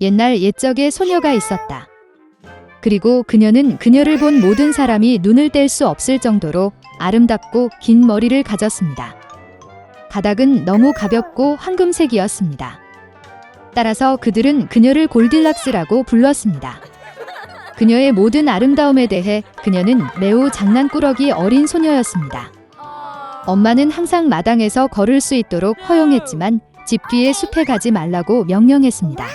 옛날 옛적에 소녀가 있었다. 그리고 그녀는 그녀를 본 모든 사람이 눈을 뗄 수 없을 정도로 아름답고 긴 머리를 가졌습니다. 가닥은 너무 가볍고 황금색이었습니다. 따라서 그들은 그녀를 골딜락스라고 불렀습니다. 그녀의 모든 아름다움에 대해 그녀는 매우 장난꾸러기 어린 소녀였습니다. 엄마는 항상 마당에서 걸을 수 있도록 허용했지만 집 뒤의 숲에 가지 말라고 명령했습니다.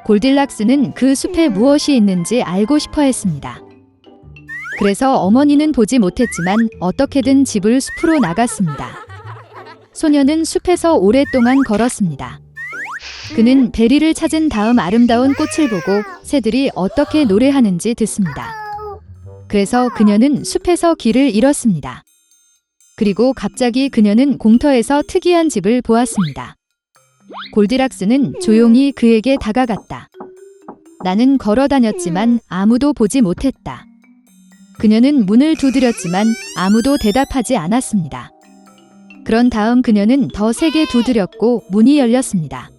골딜락스는 그 숲에 무엇이 있는지 알고 싶어 했습니다. 그래서 어머니는 보지 못했지만 어떻게든 집을 숲으로 나갔습니다. 소녀는 숲에서 오랫동안 걸었습니다. 그는 베리를 찾은 다음 아름다운 꽃을 보고 새들이 어떻게 노래하는지 듣습니다. 그래서 그녀는 숲에서 길을 잃었습니다. 그리고 갑자기 그녀는 공터에서 특이한 집을 보았습니다. 골디락스는 조용히 그에게 다가갔다. 나는 걸어 다녔지만 아무도 보지 못했다. 그녀는 문을 두드렸지만 아무도 대답하지 않았습니다. 그런 다음 그녀는 더 세게 두드렸고 문이 열렸습니다.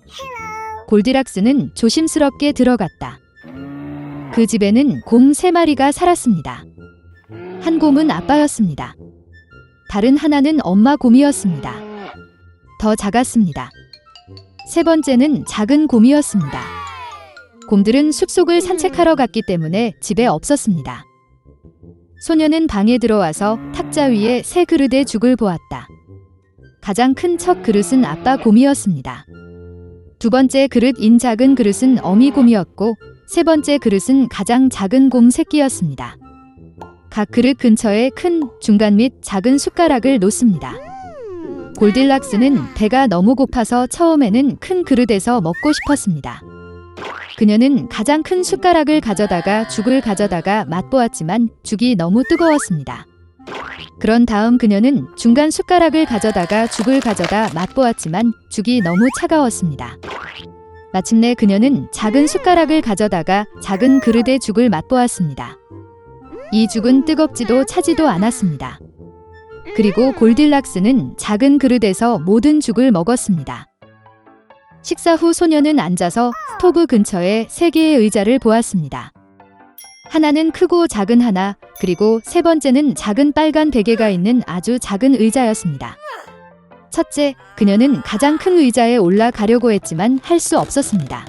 골디락스는 조심스럽게 들어갔다. 그 집에는 곰 3마리가 살았습니다. 한 곰은 아빠였습니다. 다른 하나는 엄마 곰이었습니다. 더 작았습니다. 세 번째는 작은 곰이었습니다. 곰들은 숲속을 산책하러 갔기 때문에 집에 없었습니다. 소녀는 방에 들어와서 탁자 위에 새 그릇의 죽을 보았다. 가장 큰 첫 그릇은 아빠 곰이었습니다. 두 번째 그릇인 작은 그릇은 어미 곰이었고 세 번째 그릇은 가장 작은 곰 새끼였습니다. 각 그릇 근처에 큰, 중간 및 작은 숟가락을 놓습니다. 골딜락스는 배가 너무 고파서 처음에는 큰 그릇에서 먹고 싶었습니다. 그녀는 가장 큰 숟가락을 가져다가 죽을 가져다가 맛보았지만 죽이 너무 뜨거웠습니다. 그런 다음 그녀는 중간 숟가락을 가져다가 죽을 가져다 맛보았지만 죽이 너무 차가웠습니다. 마침내 그녀는 작은 숟가락을 가져다가 작은 그릇의 죽을 맛보았습니다. 이 죽은 뜨겁지도 차지도 않았습니다. 그리고 골딜락스는 작은 그릇에서 모든 죽을 먹었습니다. 식사 후 소녀는 앉아서 스토브 근처에 3개의 의자를 보았습니다. 하나는 크고 작은 하나, 그리고 세 번째는 작은 빨간 베개가 있는 아주 작은 의자였습니다. 첫째, 그녀는 가장 큰 의자에 올라가려고 했지만 할 수 없었습니다.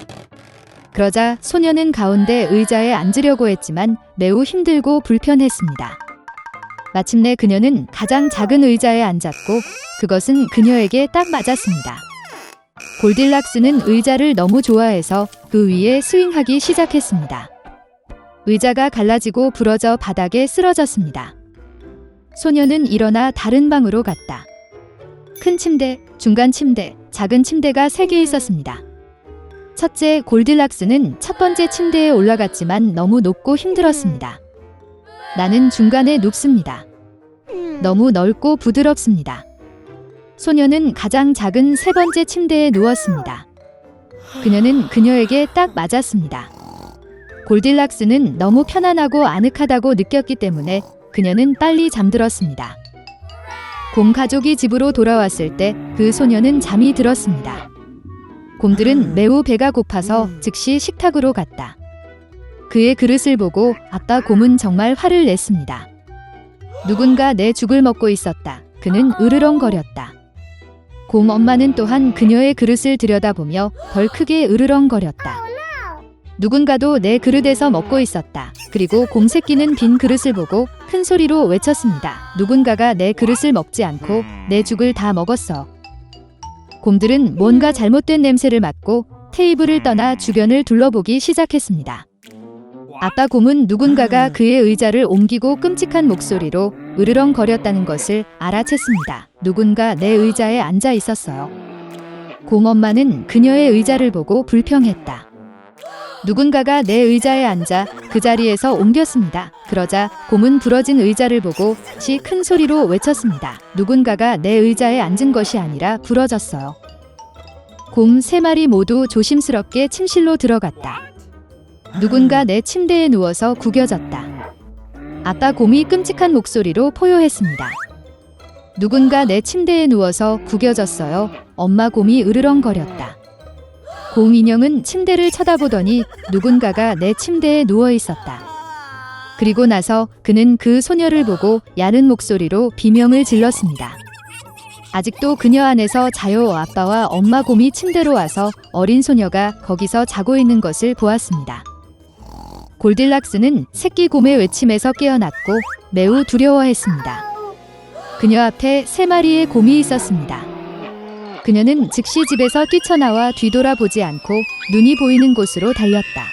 그러자 소녀는 가운데 의자에 앉으려고 했지만 매우 힘들고 불편했습니다. 마침내 그녀는 가장 작은 의자에 앉았고 그것은 그녀에게 딱 맞았습니다. 골딜락스는 의자를 너무 좋아해서 그 위에 스윙하기 시작했습니다. 의자가 갈라지고 부러져 바닥에 쓰러졌습니다. 소녀는 일어나 다른 방으로 갔다. 큰 침대, 중간 침대, 작은 침대가 3개 있었습니다. 첫째, 골딜락스는 첫 번째 침대에 올라갔지만 너무 높고 힘들었습니다. 나는 중간에 눕습니다. 너무 넓고 부드럽습니다. 소녀는 가장 작은 세 번째 침대에 누웠습니다. 그녀는 그녀에게 딱 맞았습니다. 골딜락스는 너무 편안하고 아늑하다고 느꼈기 때문에 그녀는 빨리 잠들었습니다. 곰 가족이 집으로 돌아왔을 때 그 소녀는 잠이 들었습니다. 곰들은 매우 배가 고파서 즉시 식탁으로 갔다. 그의 그릇을 보고 아빠 곰은 정말 화를 냈습니다. 누군가 내 죽을 먹고 있었다. 그는 으르렁거렸다. 곰 엄마는 또한 그녀의 그릇을 들여다보며 덜 크게 으르렁거렸다. 누군가도 내 그릇에서 먹고 있었다. 그리고 곰 새끼는 빈 그릇을 보고 큰 소리로 외쳤습니다. 누군가가 내 그릇을 먹지 않고 내 죽을 다 먹었어. 곰들은 뭔가 잘못된 냄새를 맡고 테이블을 떠나 주변을 둘러보기 시작했습니다. 아빠 곰은 누군가가 그의 의자를 옮기고 끔찍한 목소리로 으르렁거렸다는 것을 알아챘습니다. 누군가 내 의자에 앉아 있었어요. 곰 엄마는 그녀의 의자를 보고 불평했다. 누군가가 내 의자에 앉아 그 자리에서 옮겼습니다. 그러자 곰은 부러진 의자를 보고 다시 큰 소리로 외쳤습니다. 누군가가 내 의자에 앉은 것이 아니라 부러졌어요. 곰 3마리 모두 조심스럽게 침실로 들어갔다. 누군가 내 침대에 누워서 구겨졌다. 아빠 곰이 끔찍한 목소리로 포효했습니다. 누군가 내 침대에 누워서 구겨졌어요. 엄마 곰이 으르렁거렸다. 곰 인형은 침대를 쳐다보더니 누군가가 내 침대에 누워 있었다. 그리고 나서 그는 그 소녀를 보고 야른 목소리로 비명을 질렀습니다. 아직도 그녀 안에서 자요. 아빠와 엄마 곰이 침대로 와서 어린 소녀가 거기서 자고 있는 것을 보았습니다. 골딜락스는 새끼 곰의 외침에서 깨어났고 매우 두려워했습니다. 그녀 앞에 3마리의 곰이 있었습니다. 그녀는 즉시 집에서 뛰쳐나와 뒤돌아보지 않고 눈이 보이는 곳으로 달렸다.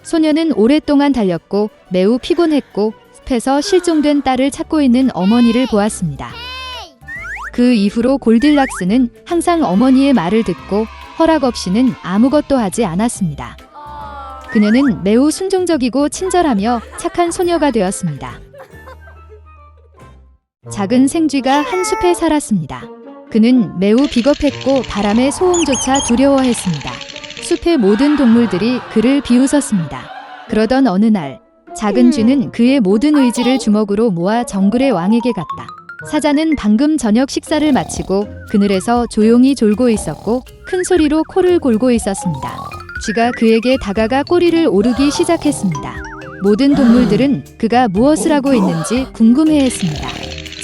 소녀는 오랫동안 달렸고 매우 피곤했고 숲에서 실종된 딸을 찾고 있는 어머니를 보았습니다. 그 이후로 골딜락스는 항상 어머니의 말을 듣고 허락 없이는 아무것도 하지 않았습니다. 그녀는 매우 순종적이고 친절하며 착한 소녀가 되었습니다. 작은 생쥐가 한 숲에 살았습니다. 그는 매우 비겁했고 바람의 소음조차 두려워했습니다. 숲의 모든 동물들이 그를 비웃었습니다. 그러던 어느 날 작은 쥐는 그의 모든 의지를 주먹으로 모아 정글의 왕에게 갔다. 사자는 방금 저녁 식사를 마치고 그늘에서 조용히 졸고 있었고 큰 소리로 코를 골고 있었습니다. 쥐가 그에게 다가가 꼬리를 오르기 시작했습니다. 모든 동물들은 그가 무엇을 하고 있는지 궁금해했습니다.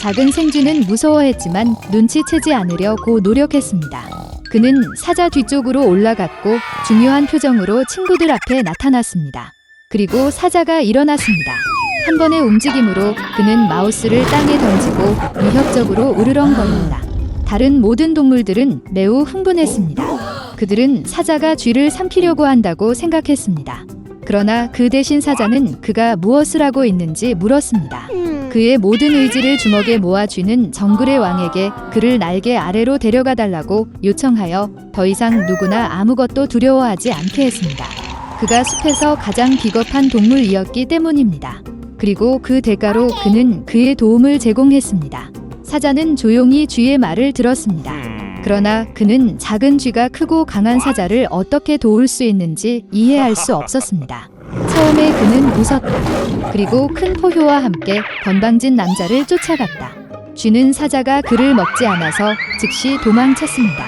작은 생쥐는 무서워했지만 눈치채지 않으려고 노력했습니다. 그는 사자 뒤쪽으로 올라갔고 중요한 표정으로 친구들 앞에 나타났습니다. 그리고 사자가 일어났습니다. 한 번의 움직임으로 그는 마우스를 땅에 던지고 위협적으로 으르렁거렸다. 다른 모든 동물들은 매우 흥분했습니다. 그들은 사자가 쥐를 삼키려고 한다고 생각했습니다. 그러나 그 대신 사자는 그가 무엇을 하고 있는지 물었습니다. 그의 모든 의지를 주먹에 모아 쥐는 정글의 왕에게 그를 날개 아래로 데려가 달라고 요청하여 더 이상 누구나 아무것도 두려워하지 않게 했습니다. 그가 숲에서 가장 비겁한 동물이었기 때문입니다. 그리고 그 대가로 그는 그의 도움을 제공했습니다. 사자는 조용히 쥐의 말을 들었습니다. 그러나 그는 작은 쥐가 크고 강한 사자를 어떻게 도울 수 있는지 이해할 수 없었습니다. 처음에 그는 웃었다. 그리고 큰 포효와 함께 건방진 남자를 쫓아갔다. 쥐는 사자가 그를 먹지 않아서 즉시 도망쳤습니다.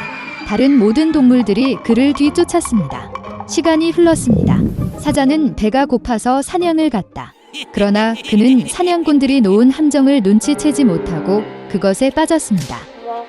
다른 모든 동물들이 그를 뒤쫓았습니다. 시간이 흘렀습니다. 사자는 배가 고파서 사냥을 갔다. 그러나 그는 사냥꾼들이 놓은 함정을 눈치채지 못하고 그것에 빠졌습니다.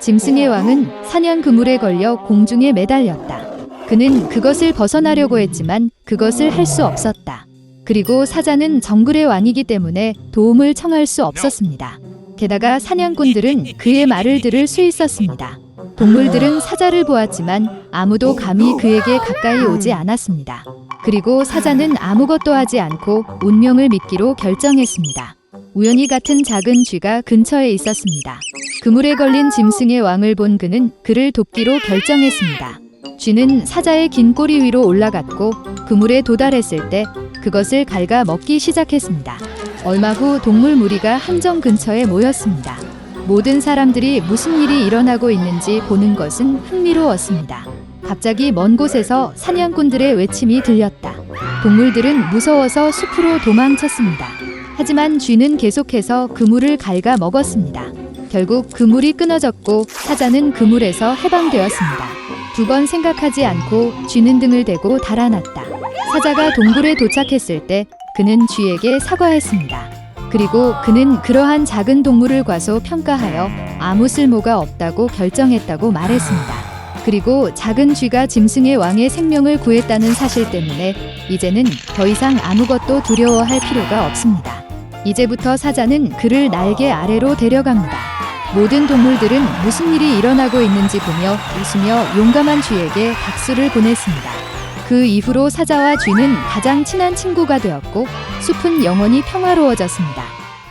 짐승의 왕은 사냥 그물에 걸려 공중에 매달렸다. 그는 그것을 벗어나려고 했지만 그것을 할 수 없었다. 그리고 사자는 정글의 왕이기 때문에 도움을 청할 수 없었습니다. 게다가 사냥꾼들은 그의 말을 들을 수 있었습니다. 동물들은 사자를 보았지만 아무도 감히 그에게 가까이 오지 않았습니다. 그리고 사자는 아무것도 하지 않고 운명을 믿기로 결정했습니다. 우연히 같은 작은 쥐가 근처에 있었습니다. 그물에 걸린 짐승의 왕을 본 그는 그를 돕기로 결정했습니다. 쥐는 사자의 긴 꼬리 위로 올라갔고 그물에 도달했을 때 그것을 갉아 먹기 시작했습니다. 얼마 후 동물 무리가 함정 근처에 모였습니다. 모든 사람들이 무슨 일이 일어나고 있는지 보는 것은 흥미로웠습니다. 갑자기 먼 곳에서 사냥꾼들의 외침이 들렸다. 동물들은 무서워서 숲으로 도망쳤습니다. 하지만 쥐는 계속해서 그물을 갉아 먹었습니다. 결국 그물이 끊어졌고 사자는 그물에서 해방되었습니다. 2번 생각하지 않고 쥐는 등을 대고 달아났다. 사자가 동굴에 도착했을 때 그는 쥐에게 사과했습니다. 그리고 그는 그러한 작은 동물을 과소평가하여 아무 쓸모가 없다고 결정했다고 말했습니다. 그리고 작은 쥐가 짐승의 왕의 생명을 구했다는 사실 때문에 이제는 더 이상 아무것도 두려워할 필요가 없습니다. 이제부터 사자는 그를 날개 아래로 데려갑니다. 모든 동물들은 무슨 일이 일어나고 있는지 보며 웃으며 용감한 쥐에게 박수를 보냈습니다. 그 이후로 사자와 쥐는 가장 친한 친구가 되었고 숲은 영원히 평화로워졌습니다.